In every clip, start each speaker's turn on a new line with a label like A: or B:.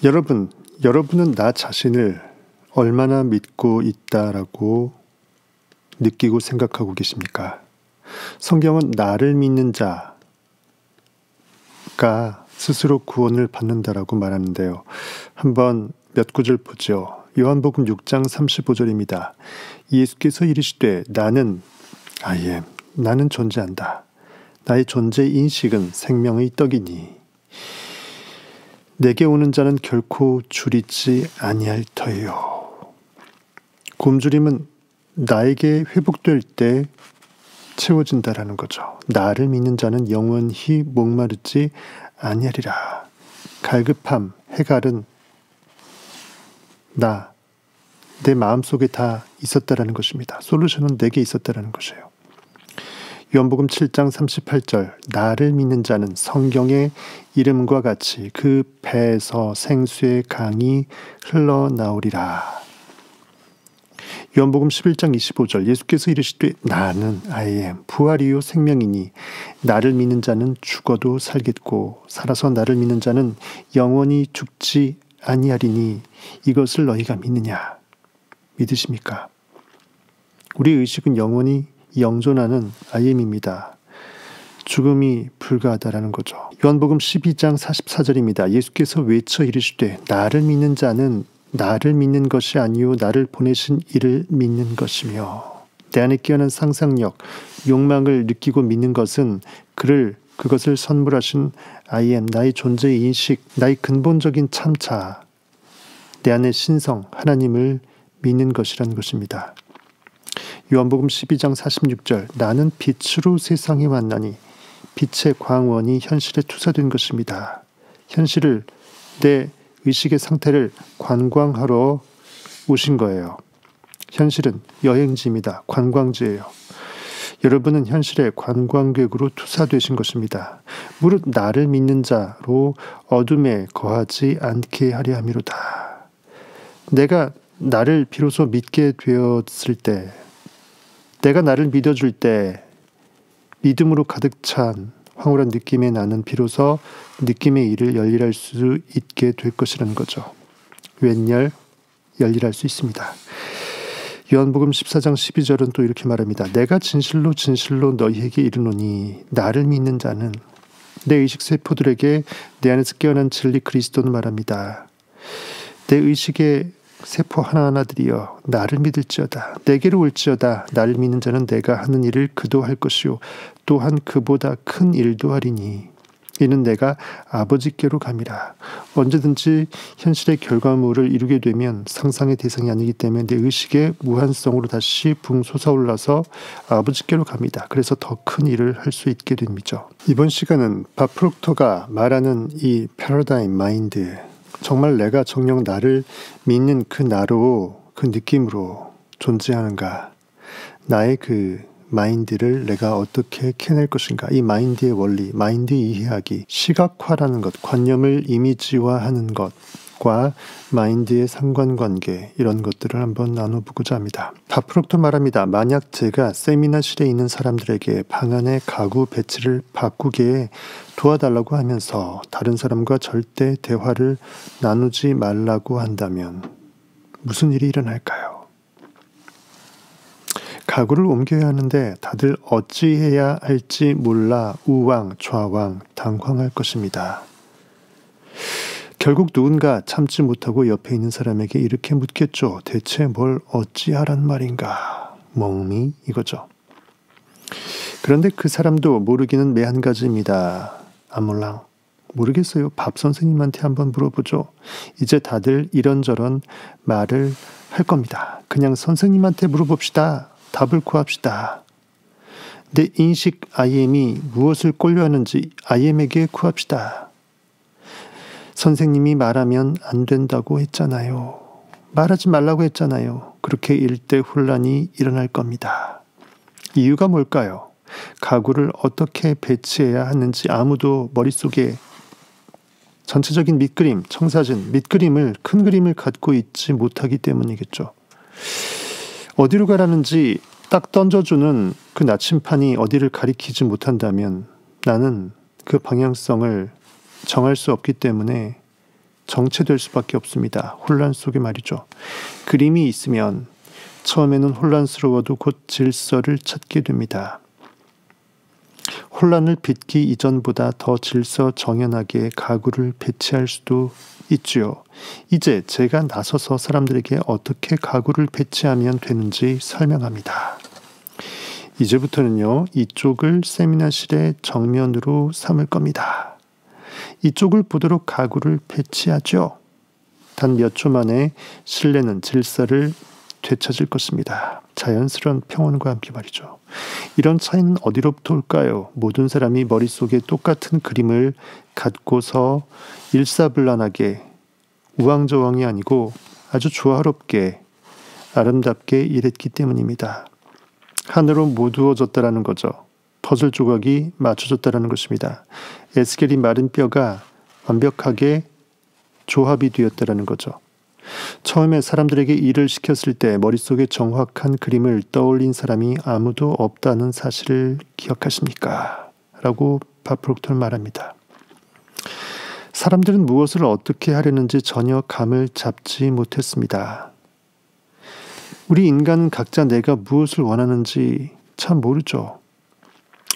A: 여러분은 나 자신을 얼마나 믿고 있다라고 느끼고 생각하고 계십니까? 성경은 나를 믿는 자가 스스로 구원을 받는다라고 말하는데요. 한번 몇 구절 보죠. 요한복음 6장 35절입니다. 예수께서 이르시되 나는 존재한다. 나의 존재 인식은 생명의 떡이니 내게 오는 자는 결코 줄이지 아니할 터예요. 굶주림은 나에게 회복될 때 채워진다라는 거죠. 나를 믿는 자는 영원히 목마르지 아니하리라. 갈급함, 해갈은 내 마음속에 다 있었다라는 것입니다. 솔루션은 내게 있었다라는 것이에요. 요한복음 7장 38절 나를 믿는 자는 성경의 이름과 같이 그 배에서 생수의 강이 흘러나오리라. 요한복음 11장 25절 예수께서 이르시되 나는 부활이요 생명이니 나를 믿는 자는 죽어도 살겠고 살아서 나를 믿는 자는 영원히 죽지 아니하리니 이것을 너희가 믿느냐? 믿으십니까? 우리 의식은 영원히 영존하는 IM입니다. 죽음이 불가하다라는 거죠. 요한복음 12장 44절입니다. 예수께서 외쳐 이르시되 나를 믿는 자는 나를 믿는 것이 아니요 나를 보내신 이를 믿는 것이며 내 안에 깨어난 상상력, 욕망을 느끼고 믿는 것은 그것을 선물하신 나의 존재의 인식, 나의 근본적인 참차, 내 안의 신성, 하나님을 믿는 것이라는 것입니다. 요한복음 12장 46절 나는 빛으로 세상에 왔나니 빛의 광원이 현실에 투사된 것입니다. 현실을 내 의식의 상태를 관광하러 오신 거예요. 현실은 여행지입니다. 관광지예요. 여러분은 현실의 관광객으로 투사되신 것입니다. 무릇 나를 믿는 자로 어둠에 거하지 않게 하려 함이로다. 내가 나를 비로소 믿게 되었을 때, 내가 나를 믿어줄 때 믿음으로 가득 찬 황홀한 느낌에 나는 비로소 느낌의 일을 열일할 수 있게 될 것이라는 거죠. 웬열 열일할 수 있습니다. 요한복음 14장 12절은 또 이렇게 말합니다. 내가 진실로 너희에게 이르노니 나를 믿는 자는 내 의식 세포들에게 내 안에서 깨어난 진리 그리스도는 말합니다. 내 의식의 세포 하나하나들이여 나를 믿을지어다. 내게로 올지어다. 나를 믿는 자는 내가 하는 일을 그도 할 것이요 또한 그보다 큰 일도 하리니 이는 내가 아버지께로 감이라. 언제든지 현실의 결과물을 이루게 되면 상상의 대상이 아니기 때문에 내 의식의 무한성으로 다시 붕솟아올라서 아버지께로 갑니다. 그래서 더 큰 일을 할 수 있게 됩니다. 이번 시간은 밥 프록터가 말하는 이 패러다임 마인드, 정말 내가 정녕 나를 믿는 그 나로, 그 느낌으로 존재하는가, 나의 그 마인드를 내가 어떻게 캐낼 것인가, 이 마인드의 원리, 마인드 이해하기, 시각화라는 것, 관념을 이미지화하는 것과 마인드의 상관관계, 이런 것들을 한번 나눠보고자 합니다. 밥 프록터 말합니다. 만약 제가 세미나실에 있는 사람들에게 방 안의 가구 배치를 바꾸게 도와달라고 하면서 다른 사람과 절대 대화를 나누지 말라고 한다면 무슨 일이 일어날까요? 가구를 옮겨야 하는데 다들 어찌해야 할지 몰라 우왕 좌왕 당황할 것입니다. 결국 누군가 참지 못하고 옆에 있는 사람에게 이렇게 묻겠죠. 대체 뭘 어찌하란 말인가? 멍미 이거죠. 그런데 그 사람도 모르기는 매한가지입니다. 아몰랑 모르겠어요. 밥 선생님한테 한번 물어보죠. 이제 다들 이런저런 말을 할 겁니다. 그냥 선생님한테 물어봅시다. 답을 구합시다. 내 인식 IM이 무엇을 꼴려하는지 IM에게 구합시다. 선생님이 말하면 안 된다고 했잖아요. 말하지 말라고 했잖아요. 그렇게 일대훈란이 일어날 겁니다. 이유가 뭘까요? 가구를 어떻게 배치해야 하는지 아무도 머릿속에 전체적인 밑그림, 청사진, 밑그림을, 큰 그림을 갖고 있지 못하기 때문이겠죠. 어디로 가라는지 딱 던져주는 그 나침판이 어디를 가리키지 못한다면 나는 그 방향성을 정할 수 없기 때문에 정체될 수밖에 없습니다. 혼란 속에 말이죠. 그림이 있으면 처음에는 혼란스러워도 곧 질서를 찾게 됩니다. 혼란을 빚기 이전보다 더 질서 정연하게 가구를 배치할 수도 있지요. 이제 제가 나서서 사람들에게 어떻게 가구를 배치하면 되는지 설명합니다. 이제부터는요, 이쪽을 세미나실의 정면으로 삼을 겁니다. 이쪽을 보도록 가구를 배치하죠. 단 몇 초 만에 실내는 질서를 되찾을 것입니다. 자연스러운 평온과 함께 말이죠. 이런 차이는 어디로부터 올까요? 모든 사람이 머릿속에 똑같은 그림을 갖고서 일사불란하게 우왕좌왕이 아니고 아주 조화롭게 아름답게 일했기 때문입니다. 하늘로 모두어졌다라는 거죠. 퍼즐 조각이 맞춰졌다라는 것입니다. 에스겔이 마른 뼈가 완벽하게 조합이 되었다라는 거죠. 처음에 사람들에게 일을 시켰을 때 머릿속에 정확한 그림을 떠올린 사람이 아무도 없다는 사실을 기억하십니까? 라고 바프록토는 말합니다. 사람들은 무엇을 어떻게 하려는지 전혀 감을 잡지 못했습니다. 우리 인간은 각자 내가 무엇을 원하는지 참 모르죠.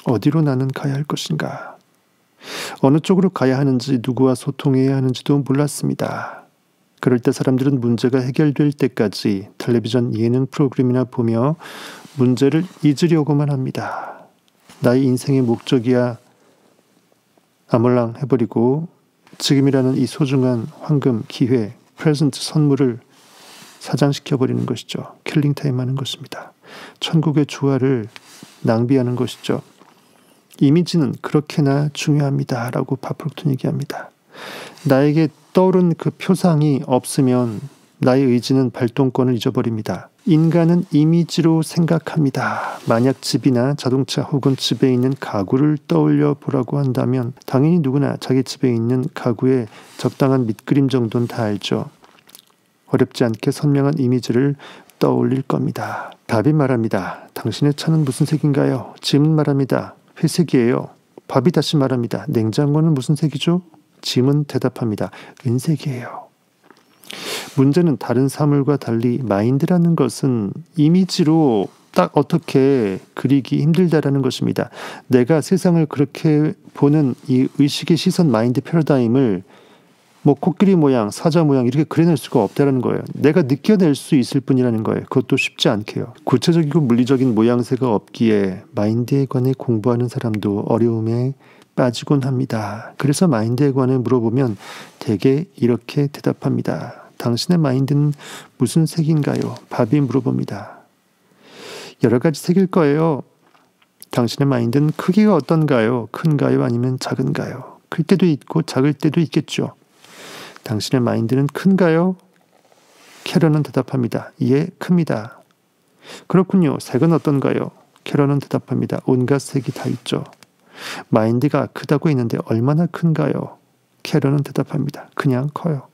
A: 어디로 나는 가야 할 것인가? 어느 쪽으로 가야 하는지, 누구와 소통해야 하는지도 몰랐습니다. 그럴 때 사람들은 문제가 해결될 때까지 텔레비전 예능 프로그램이나 보며 문제를 잊으려고만 합니다. 나의 인생의 목적이야 아몰랑 해버리고 지금이라는 이 소중한 황금, 기회, 프레젠트 선물을 사장시켜버리는 것이죠. 킬링타임 하는 것입니다. 천국의 조화를 낭비하는 것이죠. 이미지는 그렇게나 중요합니다. 라고 바프록토는 얘기합니다. 나에게 떠오른 그 표상이 없으면 나의 의지는 발동권을 잊어버립니다. 인간은 이미지로 생각합니다. 만약 집이나 자동차 혹은 집에 있는 가구를 떠올려 보라고 한다면 당연히 누구나 자기 집에 있는 가구의 적당한 밑그림 정도는 다 알죠. 어렵지 않게 선명한 이미지를 떠올릴 겁니다. 답이 말합니다. 당신의 차는 무슨 색인가요? 짐은 말합니다. 회색이에요. 밥이 다시 말합니다. 냉장고는 무슨 색이죠? 짐은 대답합니다. 은색이에요. 문제는 다른 사물과 달리 마인드라는 것은 이미지로 딱 어떻게 그리기 힘들다라는 것입니다. 내가 세상을 그렇게 보는 이 의식의 시선 마인드 패러다임을 코끼리 모양, 사자 모양 이렇게 그려낼 수가 없다는 거예요. 내가 느껴낼 수 있을 뿐이라는 거예요. 그것도 쉽지 않게요. 구체적이고 물리적인 모양새가 없기에 마인드에 관해 공부하는 사람도 어려움에 빠지곤 합니다. 그래서 마인드에 관해 물어보면 대개 이렇게 대답합니다. 당신의 마인드는 무슨 색인가요? 밥이 물어봅니다. 여러 가지 색일 거예요. 당신의 마인드는 크기가 어떤가요? 큰가요? 아니면 작은가요? 클 때도 있고 작을 때도 있겠죠. 당신의 마인드는 큰가요? 캐런은 대답합니다. 예, 큽니다. 그렇군요. 색은 어떤가요? 캐런은 대답합니다. 온갖 색이 다 있죠. 마인드가 크다고 했는데 얼마나 큰가요? 캐런은 대답합니다. 그냥 커요.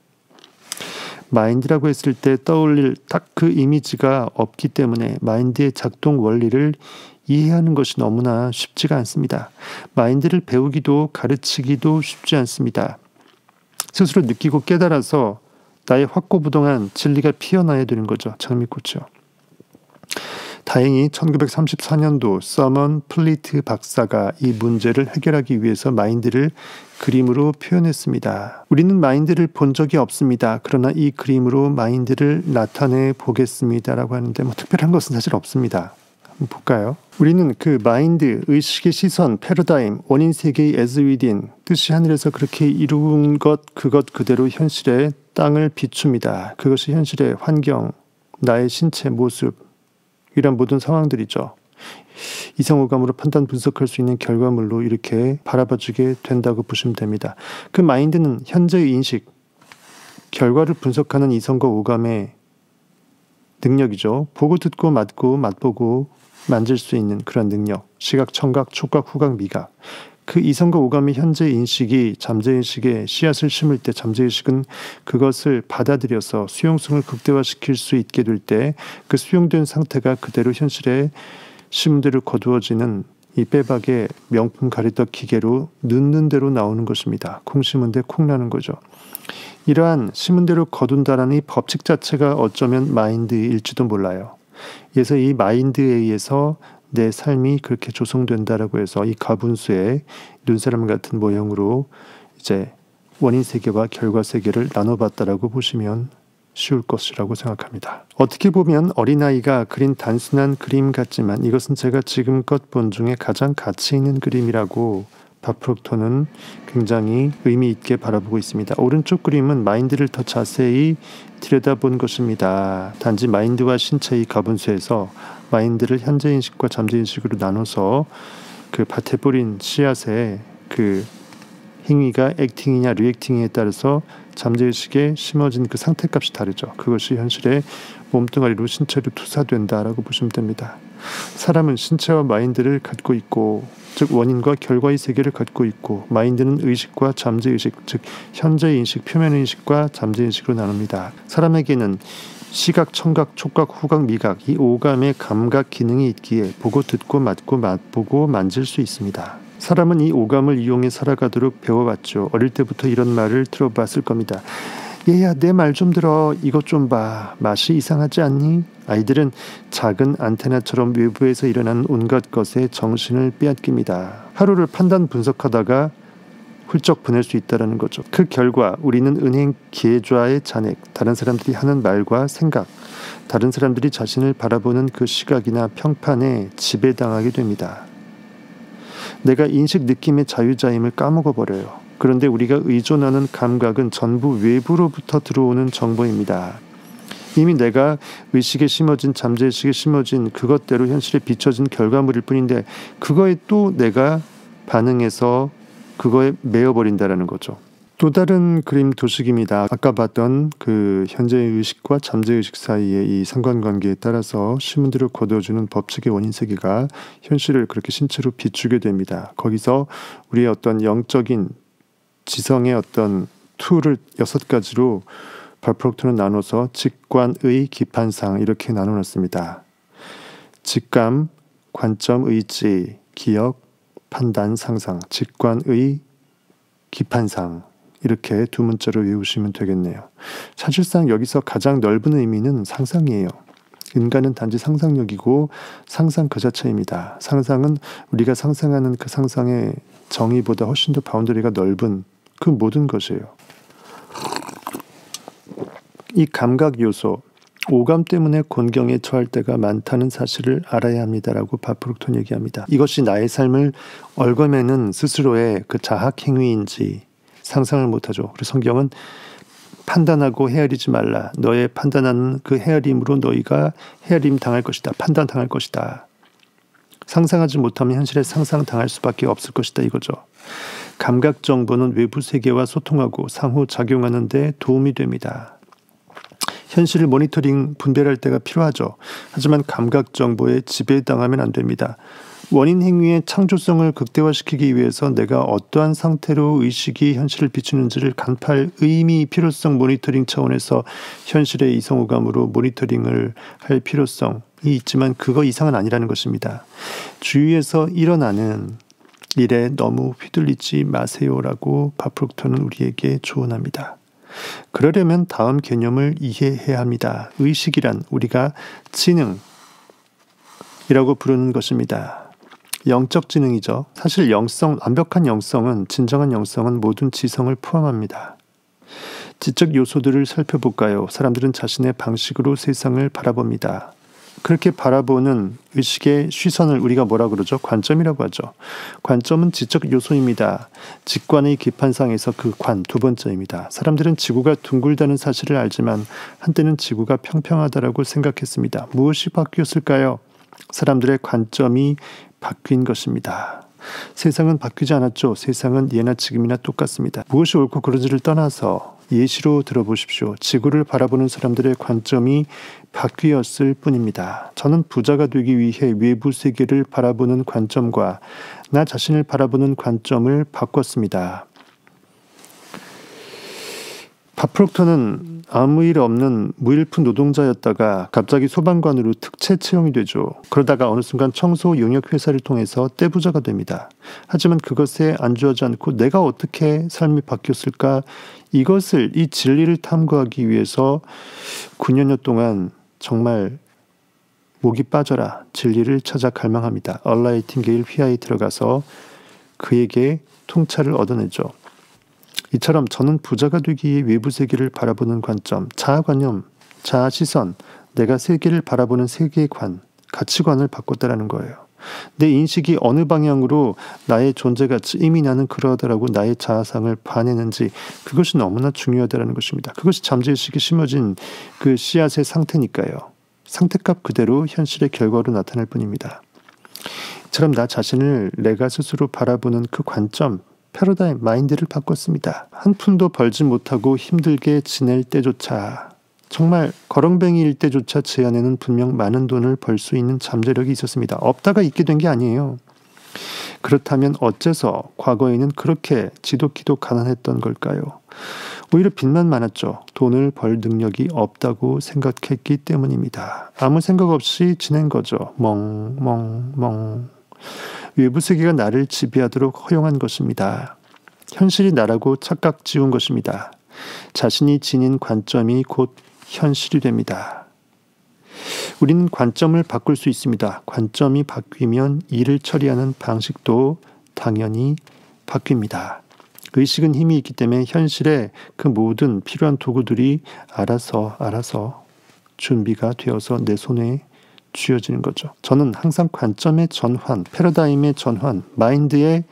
A: 마인드라고 했을 때 떠올릴 딱 그 이미지가 없기 때문에 마인드의 작동 원리를 이해하는 것이 너무나 쉽지가 않습니다. 마인드를 배우기도 가르치기도 쉽지 않습니다. 스스로 느끼고 깨달아서 나의 확고부동한 진리가 피어나야 되는 거죠. 장미꽃이요. 다행히 1934년도 서먼 플리트 박사가 이 문제를 해결하기 위해서 마인드를 그림으로 표현했습니다. 우리는 마인드를 본 적이 없습니다. 그러나 이 그림으로 마인드를 나타내 보겠습니다. 라고 하는데 특별한 것은 사실 없습니다. 한번 볼까요? 우리는 그 마인드, 의식의 시선, 패러다임, 원인 세계의 as within, 뜻이 하늘에서 그렇게 이룬 그것 그대로 현실에 땅을 비춥니다. 그것이 현실의 환경, 나의 신체 모습, 이런 모든 상황들이죠. 이성오감으로 판단 분석할 수 있는 결과물로 이렇게 바라봐주게 된다고 보시면 됩니다. 그 마인드는 현재의 인식, 결과를 분석하는 이성과 오감의 능력이죠. 보고 듣고 맡고 맛보고 만질 수 있는 그런 능력, 시각, 청각, 촉각, 후각, 미각. 그 이성과 오감의 현재 인식이 잠재의식에 씨앗을 심을 때 잠재의식은 그것을 받아들여서 수용성을 극대화시킬 수 있게 될 때 그 수용된 상태가 그대로 현실에 심은 대로 거두어지는 이 빼박의 명품 가래떡 기계로 넣는 대로 나오는 것입니다. 콩 심은 데 콩 나는 거죠. 이러한 신문대로 거둔다라는 이 법칙 자체가 어쩌면 마인드일지도 몰라요. 그래서 이 마인드에 의해서 내 삶이 그렇게 조성된다라고 해서 이 가분수의 눈사람 같은 모형으로 이제 원인 세계와 결과 세계를 나눠봤다라고 보시면 쉬울 것이라고 생각합니다. 어떻게 보면 어린아이가 그린 단순한 그림 같지만 이것은 제가 지금껏 본 중에 가장 가치 있는 그림이라고 바프록토는 굉장히 의미 있게 바라보고 있습니다. 오른쪽 그림은 마인드를 더 자세히 들여다본 것입니다. 단지 마인드와 신체의 가분수에서 마인드를 현재인식과 잠재인식으로 나눠서 그 밭에 뿌린 씨앗의 그 행위가 액팅이냐 리액팅에 따라서 잠재의식에 심어진 그 상태값이 다르죠. 그것이 현실의 몸뚱아리로 신체로 투사된다라고 보시면 됩니다. 사람은 신체와 마인드를 갖고 있고, 즉 원인과 결과의 세계를 갖고 있고, 마인드는 의식과 잠재의식, 즉 현재인식, 표면인식과 잠재인식으로 나눕니다. 사람에게는 시각, 청각, 촉각, 후각, 미각 이 오감의 감각 기능이 있기에 보고 듣고 맡고 맛보고 만질 수 있습니다. 사람은 이 오감을 이용해 살아가도록 배워왔죠. 어릴 때부터 이런 말을 들어봤을 겁니다. 얘야 내 말 좀 들어. 이것 좀 봐. 맛이 이상하지 않니? 아이들은 작은 안테나처럼 외부에서 일어나는 온갖 것에 정신을 빼앗깁니다. 하루를 판단 분석하다가 훌쩍 보낼 수 있다는 거죠. 그 결과 우리는 은행 계좌의 잔액, 다른 사람들이 하는 말과 생각, 다른 사람들이 자신을 바라보는 그 시각이나 평판에 지배당하게 됩니다. 내가 인식 느낌의 자유자임을 까먹어버려요. 그런데 우리가 의존하는 감각은 전부 외부로부터 들어오는 정보입니다. 이미 내가 의식에 심어진 잠재의식에 심어진 그것대로 현실에 비춰진 결과물일 뿐인데 그거에 또 내가 반응해서 그거에 매여버린다라는 거죠. 또 다른 그림 도식입니다. 아까 봤던 그 현재의 의식과 잠재의식 사이의 이 상관관계에 따라서 신문대로 거둬주는 법칙의 원인 세계가 현실을 그렇게 신체로 비추게 됩니다. 거기서 우리의 어떤 영적인 지성의 어떤 툴을 6가지로 바프록토는 나눠서 직관의 기판상 이렇게 나눠놨습니다. 직감, 관점, 의지, 기억, 판단, 상상, 직관의 기판상 이렇게 두 문자로 외우시면 되겠네요. 사실상 여기서 가장 넓은 의미는 상상이에요. 인간은 단지 상상력이고 상상 그 자체입니다. 상상은 우리가 상상하는 그 상상의 정의보다 훨씬 더 바운더리가 넓은 그 모든 것이에요. 이 감각 요소, 오감 때문에 곤경에 처할 때가 많다는 사실을 알아야 합니다라고 바프록토는 얘기합니다. 이것이 나의 삶을 얽어매는 스스로의 그 자학 행위인지 상상을 못하죠. 그래서 성경은 판단하고 헤아리지 말라. 너의 판단하는 그 헤아림으로 너희가 헤아림 당할 것이다. 판단 당할 것이다. 상상하지 못하면 현실에 상상당할 수밖에 없을 것이다 이거죠. 감각 정보는 외부 세계와 소통하고 상호작용하는 데 도움이 됩니다. 현실을 모니터링 분별할 때가 필요하죠. 하지만 감각 정보에 지배당하면 안 됩니다. 원인 행위의 창조성을 극대화시키기 위해서 내가 어떠한 상태로 의식이 현실을 비추는지를 간파할 의미, 필요성 모니터링 차원에서 현실의 이성오감으로 모니터링을 할 필요성이 있지만 그거 이상은 아니라는 것입니다. 주위에서 일어나는 일에 너무 휘둘리지 마세요라고 바프록토는 우리에게 조언합니다. 그러려면 다음 개념을 이해해야 합니다. 의식이란 우리가 지능이라고 부르는 것입니다. 영적 지능이죠. 사실 영성, 완벽한 영성은, 진정한 영성은 모든 지성을 포함합니다. 지적 요소들을 살펴볼까요? 사람들은 자신의 방식으로 세상을 바라봅니다. 그렇게 바라보는 의식의 시선을 우리가 뭐라 그러죠? 관점이라고 하죠. 관점은 지적 요소입니다. 직관의 기판상에서 그 관, 두 번째입니다. 사람들은 지구가 둥글다는 사실을 알지만 한때는 지구가 평평하다라고 생각했습니다. 무엇이 바뀌었을까요? 사람들의 관점이 바뀐 것입니다. 세상은 바뀌지 않았죠. 세상은 예나 지금이나 똑같습니다. 무엇이 옳고 그르지를 떠나서 예시로 들어보십시오. 지구를 바라보는 사람들의 관점이 바뀌었을 뿐입니다. 저는 부자가 되기 위해 외부 세계를 바라보는 관점과 나 자신을 바라보는 관점을 바꿨습니다. 바프록토는 아무 일 없는 무일푼 노동자였다가 갑자기 소방관으로 특채 채용이 되죠. 그러다가 어느 순간 청소 용역 회사를 통해서 떼부자가 됩니다. 하지만 그것에 안주하지 않고 내가 어떻게 삶이 바뀌었을까 이 진리를 탐구하기 위해서 9년여 동안 정말 목이 빠져라 진리를 찾아 갈망합니다. 얼 나이팅게일 휘하에 들어가서 그에게 통찰을 얻어내죠. 이처럼 저는 부자가 되기 위해 외부 세계를 바라보는 관점, 자아관념, 자아시선, 내가 세계를 바라보는 세계관, 가치관을 바꿨다라는 거예요. 내 인식이 어느 방향으로 나의 존재가치, 이미 나는 그러하다라고 나의 자아상을 봐내는지 그것이 너무나 중요하다는 것입니다. 그것이 잠재의식에 심어진 그 씨앗의 상태니까요. 상태값 그대로 현실의 결과로 나타날 뿐입니다. 이처럼 나 자신을 내가 스스로 바라보는 그 관점, 패러다임, 마인드를 바꿨습니다. 한 푼도 벌지 못하고 힘들게 지낼 때조차, 정말 거렁뱅이일 때조차 제 안에는 분명 많은 돈을 벌 수 있는 잠재력이 있었습니다. 없다가 있게 된 게 아니에요. 그렇다면 어째서 과거에는 그렇게 지독히도 가난했던 걸까요? 오히려 빚만 많았죠. 돈을 벌 능력이 없다고 생각했기 때문입니다. 아무 생각 없이 지낸 거죠. 멍. 외부 세계가 나를 지배하도록 허용한 것입니다. 현실이 나라고 착각 지운 것입니다. 자신이 지닌 관점이 곧 현실이 됩니다. 우리는 관점을 바꿀 수 있습니다. 관점이 바뀌면 일을 처리하는 방식도 당연히 바뀝니다. 의식은 힘이 있기 때문에 현실에 그 모든 필요한 도구들이 알아서 준비가 되어서 내 손에 쥐어지는 거죠. 저는 항상 관점의 전환, 패러다임의 전환, 마인드의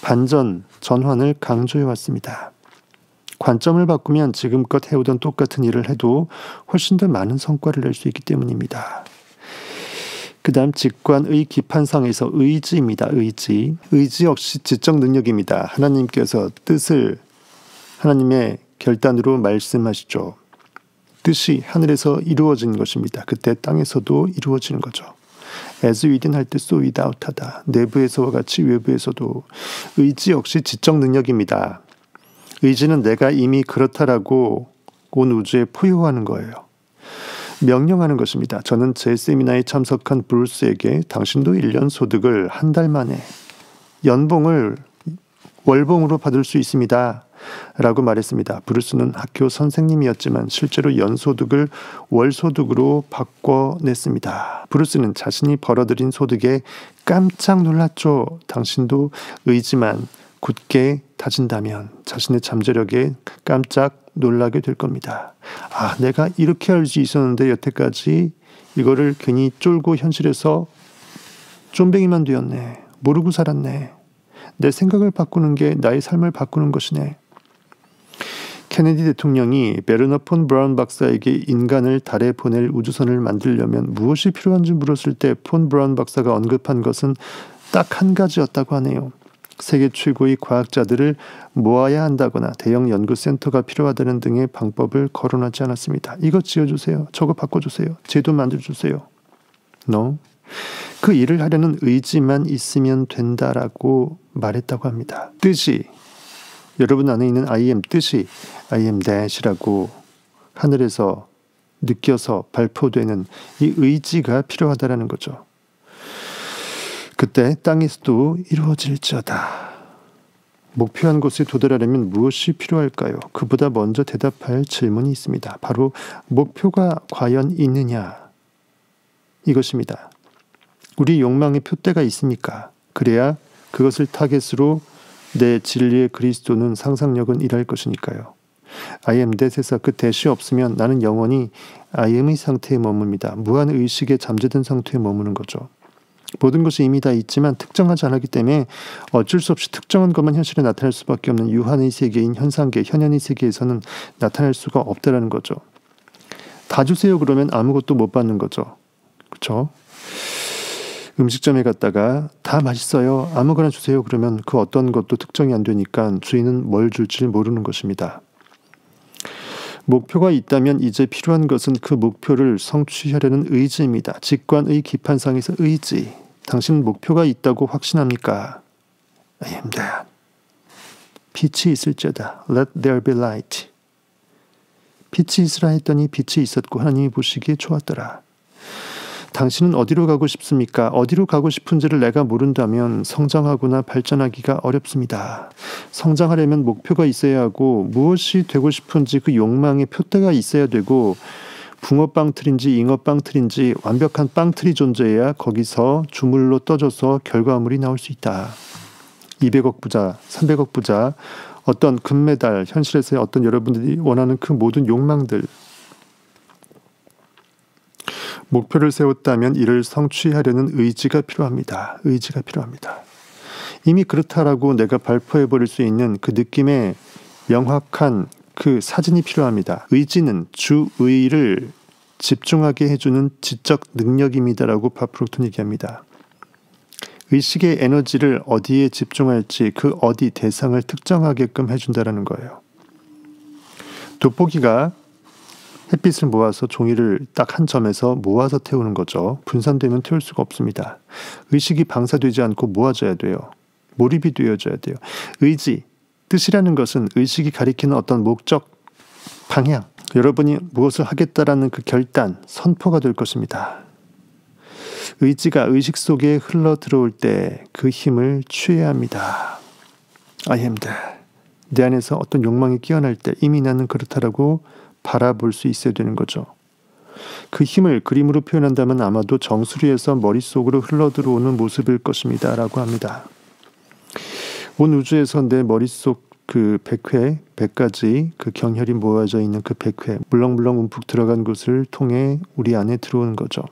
A: 반전, 전환을 강조해 왔습니다. 관점을 바꾸면 지금껏 해오던 똑같은 일을 해도 훨씬 더 많은 성과를 낼 수 있기 때문입니다. 그 다음 직관의 기판상에서 의지입니다. 의지 역시 지적 능력입니다. 하나님께서 뜻을 하나님의 결단으로 말씀하시죠. 뜻이 하늘에서 이루어진 것입니다. 그때 땅에서도 이루어지는 거죠. as within 할 때 so without 하다. 내부에서와 같이 외부에서도. 의지 역시 지적 능력입니다. 의지는 내가 이미 그렇다라고 온 우주에 포효하는 거예요. 명령하는 것입니다. 저는 제 세미나에 참석한 브루스에게 당신도 1년 소득을 한 달 만에 연봉을 월봉으로 받을 수 있습니다. 라고 말했습니다. 브루스는 학교 선생님이었지만 실제로 연소득을 월소득으로 바꿔냈습니다. 브루스는 자신이 벌어들인 소득에 깜짝 놀랐죠. 당신도 의지만 굳게 다진다면 자신의 잠재력에 깜짝 놀라게 될 겁니다. 아, 내가 이렇게 할 수 있었는데 여태까지 이거를 괜히 쫄고 현실에서 쫌뱅이만 되었네. 모르고 살았네. 내 생각을 바꾸는 게 나의 삶을 바꾸는 것이네. 케네디 대통령이 베르너 폰 브라운 박사에게 인간을 달에 보낼 우주선을 만들려면 무엇이 필요한지 물었을 때 폰 브라운 박사가 언급한 것은 딱 한 가지였다고 하네요. 세계 최고의 과학자들을 모아야 한다거나 대형 연구센터가 필요하다는 등의 방법을 거론하지 않았습니다. 이거 지어주세요. 저거 바꿔주세요. 제도 만들어주세요. No. 그 일을 하려는 의지만 있으면 된다라고 말했다고 합니다. 뜻이 여러분 안에 있는 I am 뜻이 I am that이라고 하늘에서 느껴서 발표되는 이 의지가 필요하다라는 거죠. 그때 땅에서도 이루어질지어다. 목표한 곳에 도달하려면 무엇이 필요할까요? 그보다 먼저 대답할 질문이 있습니다. 바로 목표가 과연 있느냐? 이것입니다. 우리 욕망의 표대가 있습니까? 그래야 그것을 타겟으로 내 진리의 그리스도는 상상력은 일할 것이니까요. I am that에서 그 that이 없으면 나는 영원히 I am의 상태에 머뭅니다. 무한 의식에 잠재된 상태에 머무는 거죠. 모든 것이 이미 다 있지만 특정하지 않았기 때문에 어쩔 수 없이 특정한 것만 현실에 나타날 수밖에 없는 유한의 세계인 현상계, 현현의 세계에서는 나타날 수가 없다라는 거죠. 다 주세요 그러면 아무것도 못 받는 거죠. 그렇죠? 음식점에 갔다가 다 맛있어요. 아무거나 주세요 그러면 그 어떤 것도 특정이 안 되니까 주인은 뭘 줄지 모르는 것입니다. 목표가 있다면 이제 필요한 것은 그 목표를 성취하려는 의지입니다. 직관의 기판상에서 의지. 당신 목표가 있다고 확신합니까? I am that. 빛이 있을지어다. Let there be light. 빛이 있으라 했더니 빛이 있었고 하나님이 보시기에 좋았더라. 당신은 어디로 가고 싶습니까? 어디로 가고 싶은지를 내가 모른다면 성장하거나 발전하기가 어렵습니다. 성장하려면 목표가 있어야 하고 무엇이 되고 싶은지 그 욕망의 표대가 있어야 되고 붕어빵 틀인지 잉어빵 틀인지 완벽한 빵틀이 존재해야 거기서 주물로 떠져서 결과물이 나올 수 있다. 200억 부자, 300억 부자, 어떤 금메달, 현실에서의 어떤 여러분들이 원하는 그 모든 욕망들, 목표를 세웠다면 이를 성취하려는 의지가 필요합니다. 의지가 필요합니다. 이미 그렇다라고 내가 발표해버릴 수 있는 그 느낌의 명확한 그 사진이 필요합니다. 의지는 주의를 집중하게 해주는 지적 능력입니다라고 바프로트는 얘기합니다. 의식의 에너지를 어디에 집중할지 그 어디 대상을 특정하게끔 해준다는 거예요. 돋보기가 햇빛을 모아서 종이를 딱 한 점에서 모아서 태우는 거죠. 분산되면 태울 수가 없습니다. 의식이 방사되지 않고 모아져야 돼요. 몰입이 되어져야 돼요. 의지, 뜻이라는 것은 의식이 가리키는 어떤 목적, 방향, 여러분이 무엇을 하겠다라는 그 결단, 선포가 될 것입니다. 의지가 의식 속에 흘러 들어올 때 그 힘을 취해야 합니다. I am there. 내 안에서 어떤 욕망이 깨어날 때 이미 나는 그렇다라고 바라볼 수 있어야 되는 거죠. 그 힘을 그림으로 표현한다면 아마도 정수리에서 머릿속으로 흘러 들어오는 모습일 것입니다. 라고 합니다. 온 우주에서 내 머릿속 그 100회, 100가지 그 경혈이 모아져 있는 그 100회, 물렁물렁 움푹 들어간 곳을 통해 우리 안에 들어오는 거죠.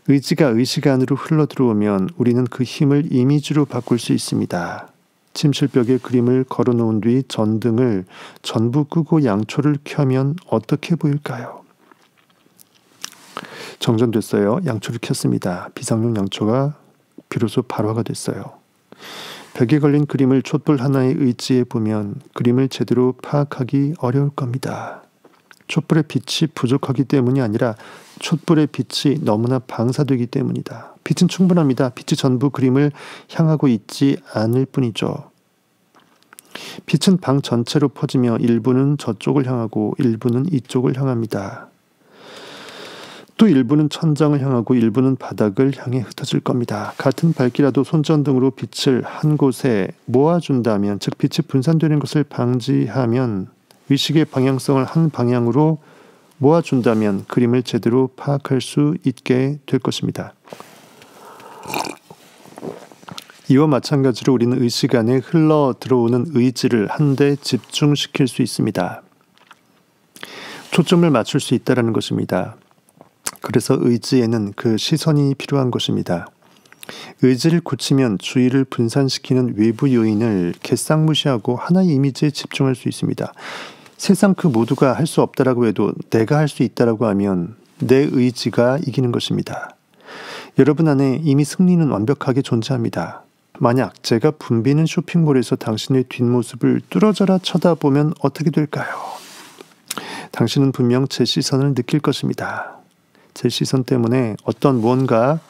A: 의지가 의식 안으로 흘러 들어오면 우리는 그 힘을 이미지로 바꿀 수 있습니다. 침실벽에 그림을 걸어놓은 뒤 전등을 전부 끄고 양초를 켜면 어떻게 보일까요? 정전됐어요. 양초를 켰습니다. 비상용 양초가 비로소 발화가 됐어요. 벽에 걸린 그림을 촛불 하나에 의지해 보면 그림을 제대로 파악하기 어려울 겁니다. 촛불의 빛이 부족하기 때문이 아니라 촛불의 빛이 너무나 방사되기 때문이다. 빛은 충분합니다. 빛이 전부 그림을 향하고 있지 않을 뿐이죠. 빛은 방 전체로 퍼지며 일부는 저쪽을 향하고 일부는 이쪽을 향합니다. 또 일부는 천장을 향하고 일부는 바닥을 향해 흩어질 겁니다. 같은 밝기라도 손전등으로 빛을 한 곳에 모아준다면, 즉 빛이 분산되는 것을 방지하면, 의식의 방향성을 한 방향으로 모아준다면 그림을 제대로 파악할 수 있게 될 것입니다. 이와 마찬가지로 우리는 의식 안에 흘러 들어오는 의지를 한데 집중시킬 수 있습니다. 초점을 맞출 수 있다는 것입니다. 그래서 의지에는 그 시선이 필요한 것입니다. 의지를 굳히면 주의를 분산시키는 외부 요인을 개쌍무시하고 하나의 이미지에 집중할 수 있습니다. 세상 그 모두가 할 수 없다라고 해도 내가 할 수 있다라고 하면 내 의지가 이기는 것입니다. 여러분 안에 이미 승리는 완벽하게 존재합니다. 만약 제가 붐비는 쇼핑몰에서 당신의 뒷모습을 뚫어져라 쳐다보면 어떻게 될까요? 당신은 분명 제 시선을 느낄 것입니다. 제 시선 때문에 어떤 무언가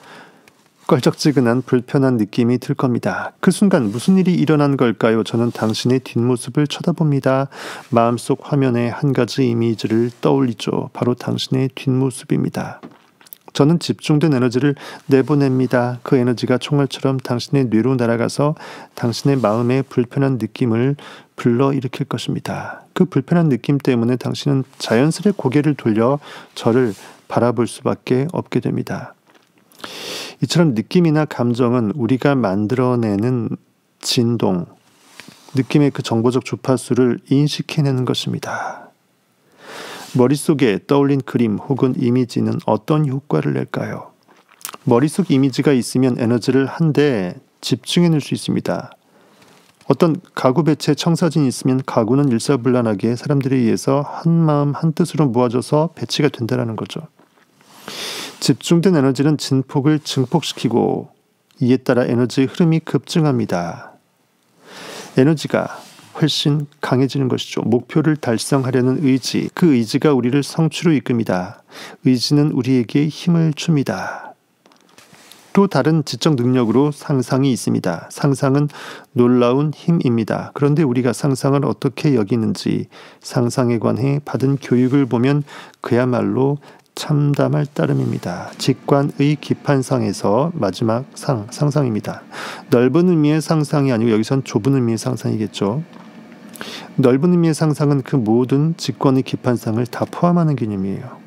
A: 껄쩍지근한 불편한 느낌이 들 겁니다. 그 순간 무슨 일이 일어난 걸까요? 저는 당신의 뒷모습을 쳐다봅니다. 마음속 화면에 한 가지 이미지를 떠올리죠. 바로 당신의 뒷모습입니다. 저는 집중된 에너지를 내보냅니다. 그 에너지가 총알처럼 당신의 뇌로 날아가서 당신의 마음에 불편한 느낌을 불러일으킬 것입니다. 그 불편한 느낌 때문에 당신은 자연스레 고개를 돌려 저를 바라볼 수밖에 없게 됩니다. 이처럼 느낌이나 감정은 우리가 만들어내는 진동, 느낌의 그 정보적 주파수를 인식해내는 것입니다. 머릿속에 떠올린 그림 혹은 이미지는 어떤 효과를 낼까요? 머릿속 이미지가 있으면 에너지를 한데 집중해낼 수 있습니다. 어떤 가구 배치에 청사진이 있으면 가구는 일사불란하게 사람들에 의해서 한마음 한뜻으로 모아져서 배치가 된다는 거죠. 집중된 에너지는 진폭을 증폭시키고 이에 따라 에너지의 흐름이 급증합니다. 에너지가 훨씬 강해지는 것이죠. 목표를 달성하려는 의지, 그 의지가 우리를 성취로 이끕니다. 의지는 우리에게 힘을 줍니다. 또 다른 지적 능력으로 상상이 있습니다. 상상은 놀라운 힘입니다. 그런데 우리가 상상을 어떻게 여기는지 상상에 관해 받은 교육을 보면 그야말로 참담할 따름입니다. 직관의 기판상에서 마지막 상상입니다. 넓은 의미의 상상이 아니고 여기선 좁은 의미의 상상이겠죠. 넓은 의미의 상상은 그 모든 직관의 기판상을 다 포함하는 개념이에요.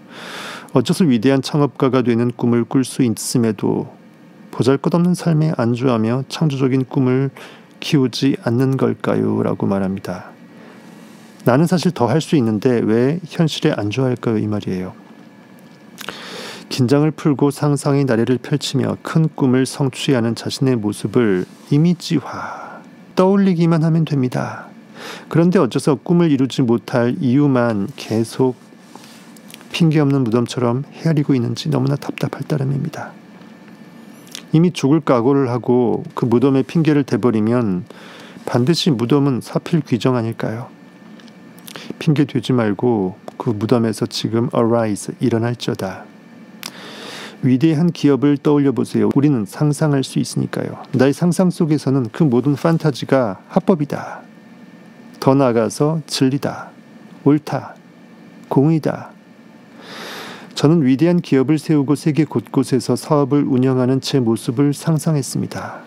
A: 어째서 위대한 창업가가 되는 꿈을 꿀 수 있음에도 보잘것없는 삶에 안주하며 창조적인 꿈을 키우지 않는 걸까요? 라고 말합니다. 나는 사실 더 할 수 있는데 왜 현실에 안주할까요? 이 말이에요. 긴장을 풀고 상상의 나래를 펼치며 큰 꿈을 성취하는 자신의 모습을 이미지화, 떠올리기만 하면 됩니다. 그런데 어째서 꿈을 이루지 못할 이유만 계속 핑계 없는 무덤처럼 헤아리고 있는지 너무나 답답할 따름입니다. 이미 죽을 각오를 하고 그 무덤에 핑계를 대버리면 반드시 무덤은 사필 귀정 아닐까요? 핑계 대지 말고 그 무덤에서 지금 arise, 일어날지어다. 위대한 기업을 떠올려 보세요. 우리는 상상할 수 있으니까요. 나의 상상 속에서는 그 모든 판타지가 합법이다. 더 나아가서 진리다. 옳다. 공의다. 저는 위대한 기업을 세우고 세계 곳곳에서 사업을 운영하는 제 모습을 상상했습니다.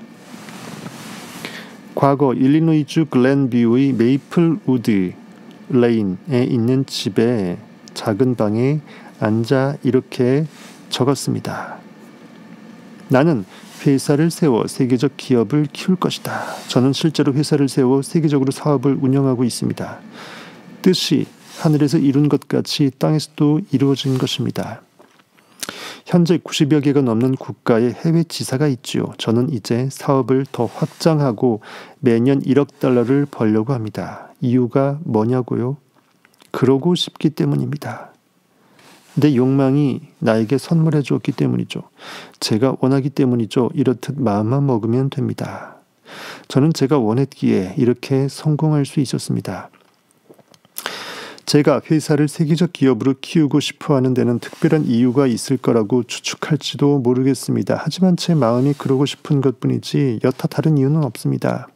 A: 과거 일리노이주 글렌뷰의 메이플우드 레인에 있는 집에 작은 방에 앉아 이렇게 적었습니다. 나는 회사를 세워 세계적 기업을 키울 것이다. 저는 실제로 회사를 세워 세계적으로 사업을 운영하고 있습니다. 뜻이 하늘에서 이룬 것 같이 땅에서도 이루어진 것입니다. 현재 90여 개가 넘는 국가의 해외 지사가 있지요. 저는 이제 사업을 더 확장하고 매년 1억 달러를 벌려고 합니다. 이유가 뭐냐고요? 그러고 싶기 때문입니다. 내 욕망이 나에게 선물해 주었기 때문이죠. 제가 원하기 때문이죠. 이렇듯 마음만 먹으면 됩니다. 저는 제가 원했기에 이렇게 성공할 수 있었습니다. 제가 회사를 세계적 기업으로 키우고 싶어 하는 데는 특별한 이유가 있을 거라고 추측할지도 모르겠습니다. 하지만 제 마음이 그러고 싶은 것뿐이지 여타 다른 이유는 없습니다.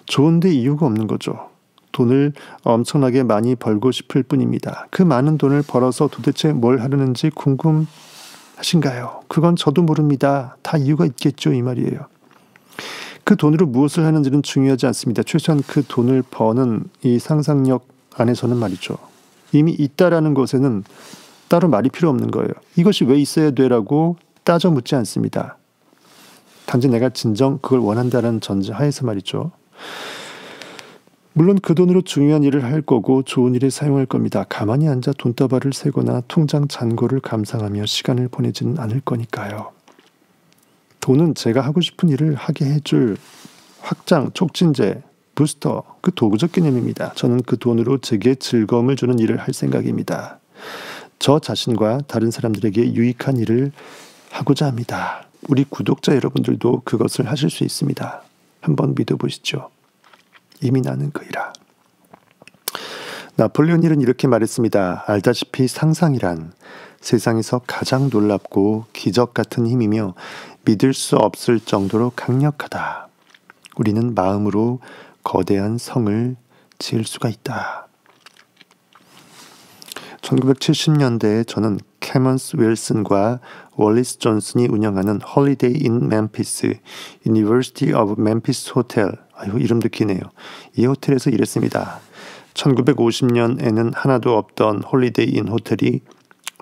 A: 좋은데 이유가 없는 거죠. 돈을 엄청나게 많이 벌고 싶을 뿐입니다. 그 많은 돈을 벌어서 도대체 뭘 하려는지 궁금하신가요? 그건 저도 모릅니다. 다 이유가 있겠죠, 이 말이에요. 그 돈으로 무엇을 하는지는 중요하지 않습니다. 최소한 그 돈을 버는 이 상상력 안에서는 말이죠. 이미 있다라는 것에는 따로 말이 필요 없는 거예요. 이것이 왜 있어야 되라고 따져 묻지 않습니다. 단지 내가 진정 그걸 원한다는 전제 하에서 말이죠. 물론 그 돈으로 중요한 일을 할 거고 좋은 일에 사용할 겁니다. 가만히 앉아 돈다발을 세거나 통장 잔고를 감상하며 시간을 보내지는 않을 거니까요. 돈은 제가 하고 싶은 일을 하게 해줄 확장, 촉진제, 부스터, 그 도구적 개념입니다. 저는 그 돈으로 제게 즐거움을 주는 일을 할 생각입니다. 저 자신과 다른 사람들에게 유익한 일을 하고자 합니다. 우리 구독자 여러분들도 그것을 하실 수 있습니다. 한번 믿어보시죠. 이미 나는 그이라. 나폴레온 힐은 이렇게 말했습니다. 알다시피 상상이란 세상에서 가장 놀랍고 기적 같은 힘이며 믿을 수 없을 정도로 강력하다. 우리는 마음으로 거대한 성을 지을 수가 있다. 1970년대에 저는 캐먼스 윌슨과 월리스 존슨이 운영하는 홀리데이 인 멤피스, 유니버시티 오브 멤피스 호텔, 이름도 기네요. 이 호텔에서 일했습니다. 1950년에는 하나도 없던 홀리데이 인 호텔이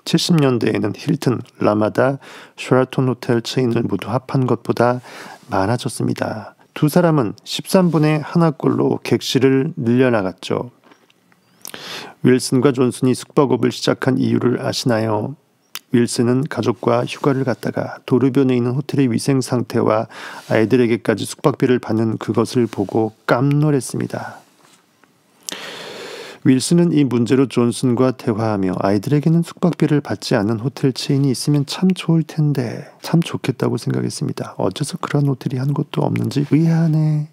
A: 70년대에는 힐튼, 라마다, 쉐라톤 호텔 체인을 모두 합한 것보다 많아졌습니다. 두 사람은 13분의 하나꼴로 객실을 늘려나갔죠. 윌슨과 존슨이 숙박업을 시작한 이유를 아시나요? 윌슨은 가족과 휴가를 갔다가 도르변에 있는 호텔의 위생 상태와 아이들에게까지 숙박비를 받는 그것을 보고 깜놀했습니다. 윌슨은 이 문제로 존슨과 대화하며 아이들에게는 숙박비를 받지 않는 호텔 체인이 있으면 참 좋을 텐데 참 좋겠다고 생각했습니다. 어째서 그런 호텔이 한 곳도 없는지 의아하네.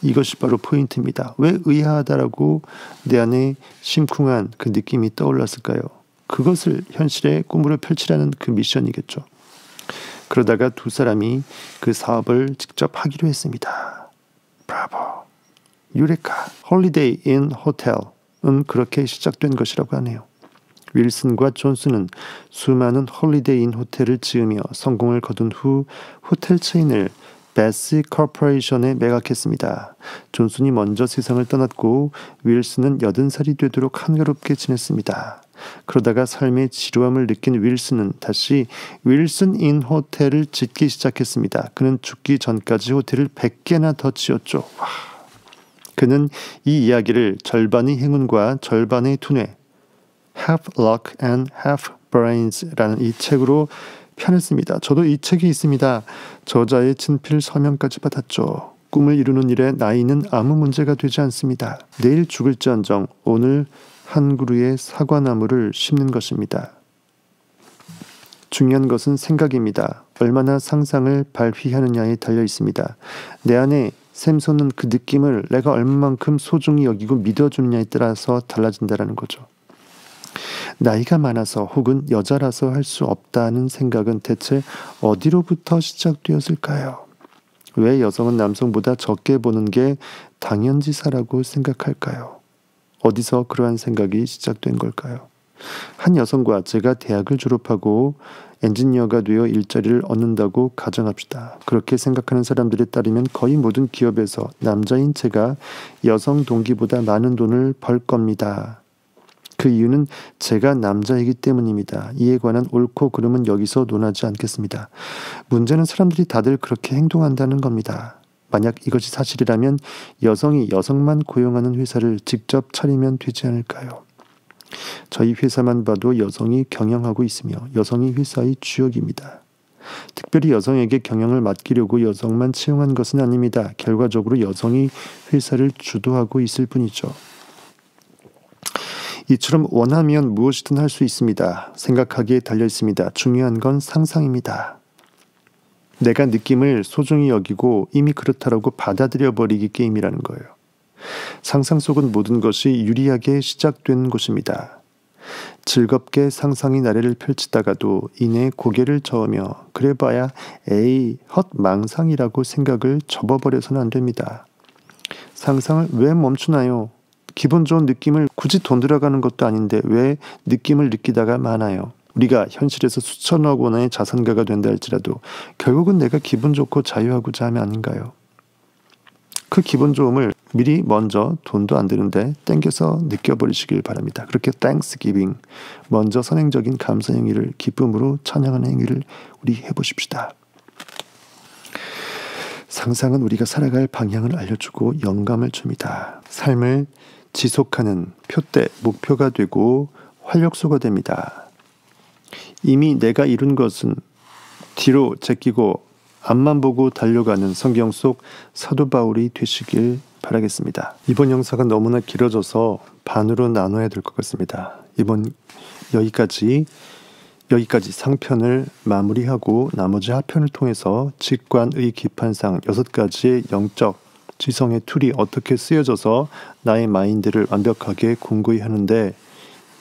A: 이것이 바로 포인트입니다. 왜 의아하다라고 내 안에 심쿵한 그 느낌이 떠올랐을까요? 그것을 현실의 꿈으로 펼치라는 그 미션이겠죠. 그러다가 두 사람이 그 사업을 직접 하기로 했습니다. 브라보. 유레카. 홀리데이 인 호텔은 그렇게 시작된 것이라고 하네요. 윌슨과 존슨은 수많은 홀리데이인 호텔을 지으며 성공을 거둔 후 호텔 체인을 베시 코퍼레이션에 매각했습니다. 존슨이 먼저 세상을 떠났고 윌슨은 80살이 되도록 한가롭게 지냈습니다. 그러다가 삶의 지루함을 느낀 윌슨은 다시 윌슨 인 호텔을 짓기 시작했습니다. 그는 죽기 전까지 호텔을 100개나 더 지었죠. 그는 이 이야기를 절반의 행운과 절반의 두뇌, Half Luck and Half Brains라는 이 책으로 편했습니다. 저도 이 책이 있습니다. 저자의 친필 서명까지 받았죠. 꿈을 이루는 일에 나이는 아무 문제가 되지 않습니다. 내일 죽을지언정 오늘 한 그루의 사과나무를 심는 것입니다. 중요한 것은 생각입니다. 얼마나 상상을 발휘하느냐에 달려 있습니다. 내 안에 샘솟는 그 느낌을 내가 얼마만큼 소중히 여기고 믿어주느냐에 따라서 달라진다는 거죠. 나이가 많아서 혹은 여자라서 할 수 없다는 생각은 대체 어디로부터 시작되었을까요? 왜 여성은 남성보다 적게 보는 게 당연지사라고 생각할까요? 어디서 그러한 생각이 시작된 걸까요? 한 여성과 제가 대학을 졸업하고 엔지니어가 되어 일자리를 얻는다고 가정합시다. 그렇게 생각하는 사람들에 따르면 거의 모든 기업에서 남자인 제가 여성 동기보다 많은 돈을 벌 겁니다. 그 이유는 제가 남자이기 때문입니다. 이에 관한 옳고 그름은 여기서 논하지 않겠습니다. 문제는 사람들이 다들 그렇게 행동한다는 겁니다. 만약 이것이 사실이라면 여성이 여성만 고용하는 회사를 직접 차리면 되지 않을까요? 저희 회사만 봐도 여성이 경영하고 있으며 여성이 회사의 주역입니다. 특별히 여성에게 경영을 맡기려고 여성만 채용한 것은 아닙니다. 결과적으로 여성이 회사를 주도하고 있을 뿐이죠. 이처럼 원하면 무엇이든 할 수 있습니다. 생각하기에 달려 있습니다. 중요한 건 상상입니다. 내가 느낌을 소중히 여기고 이미 그렇다라고 받아들여버리기 게임이라는 거예요. 상상 속은 모든 것이 유리하게 시작되는 곳입니다. 즐겁게 상상의 나래를 펼치다가도 이내 고개를 저으며 그래봐야 에이 헛망상이라고 생각을 접어버려서는 안 됩니다. 상상을 왜 멈추나요? 기분 좋은 느낌을 굳이 돈 들어가는 것도 아닌데 왜 느낌을 느끼다가 마나요? 우리가 현실에서 수천억 원의 자산가가 된다 할지라도 결국은 내가 기분 좋고 자유하고자 하면 아닌가요? 그 기분 좋음을 미리 먼저 돈도 안 드는데 땡겨서 느껴버리시길 바랍니다. 그렇게 땡스기빙, 먼저 선행적인 감사 행위를 기쁨으로 찬양하는 행위를 우리 해보십시다. 상상은 우리가 살아갈 방향을 알려주고 영감을 줍니다. 삶을 지속하는 표대, 목표가 되고 활력소가 됩니다. 이미 내가 이룬 것은 뒤로 제끼고 앞만 보고 달려가는 성경 속 사도 바울이 되시길 바라겠습니다. 이번 영상은 너무나 길어져서 반으로 나눠야 될 것 같습니다. 여기까지 상편을 마무리하고 나머지 하편을 통해서 직관의 기판상 6가지의 영적 지성의 툴이 어떻게 쓰여져서 나의 마인드를 완벽하게 공고히 하는데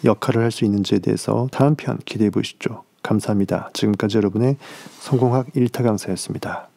A: 역할을 할 수 있는지에 대해서 다음 편 기대해 보시죠. 감사합니다. 지금까지 여러분의 성공학 1타 강사였습니다.